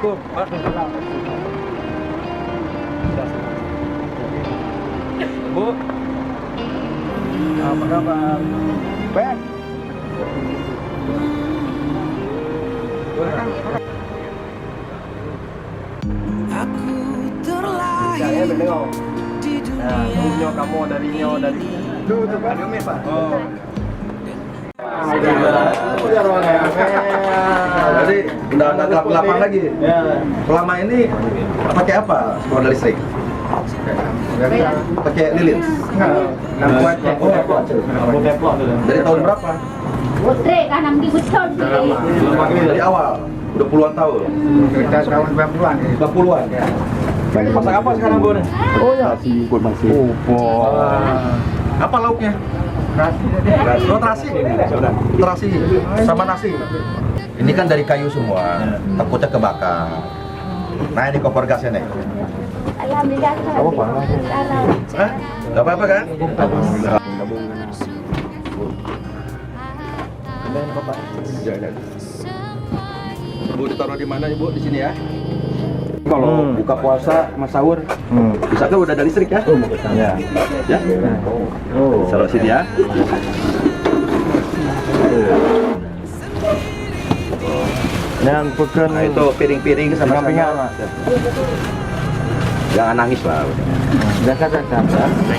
Bu, apa kabar? Baik. Aku terlahir di dunia. Kamu dari Pak. Oh. Jadi udah gelap-gelapan lagi. Selama ini pakai apa sepeda listrik? Pakai lilin. Dari tahun berapa? Dari awal. Udah puluhan tahun. Kita tahun 90-an. 20-an. Masak apa sekarang, Bu? Oh ya, masih. Apa lauknya? Terasi. Terasi sama nasi. Ini kan dari kayu semua, takutnya kebakar. Nah, ini kompor gasnya nih. Alhamdulillah. Hah? Gak apa-apa kan? Bu, ditaruh di mana, Ibu? Di sini ya. Kalau buka puasa, mas sahur, bisa kan udah ada listrik ya? Ya. Ya. Taruh sini ya. Yang pekan Nah, itu piring-piring sama sampingan. Jangan nangis lah. Dasar.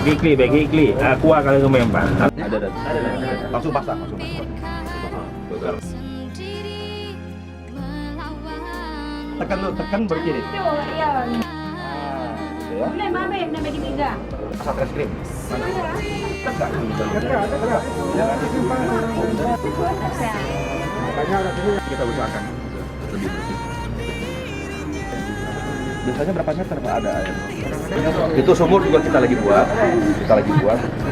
Baik ikli. Aku akan memang. Ada. Langsung pasang, Tekan berkiri. Asap es krim. Kita usahakan lebih bersih. Biasanya berapa meter Pak ada air? Itu sumur juga kita lagi buat.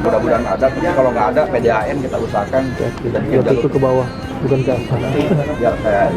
Mudah-mudahan ada. Tapi kalau nggak ada, PDAM kita usahakan. Itu ke bawah, bukan ke atas. Biar saya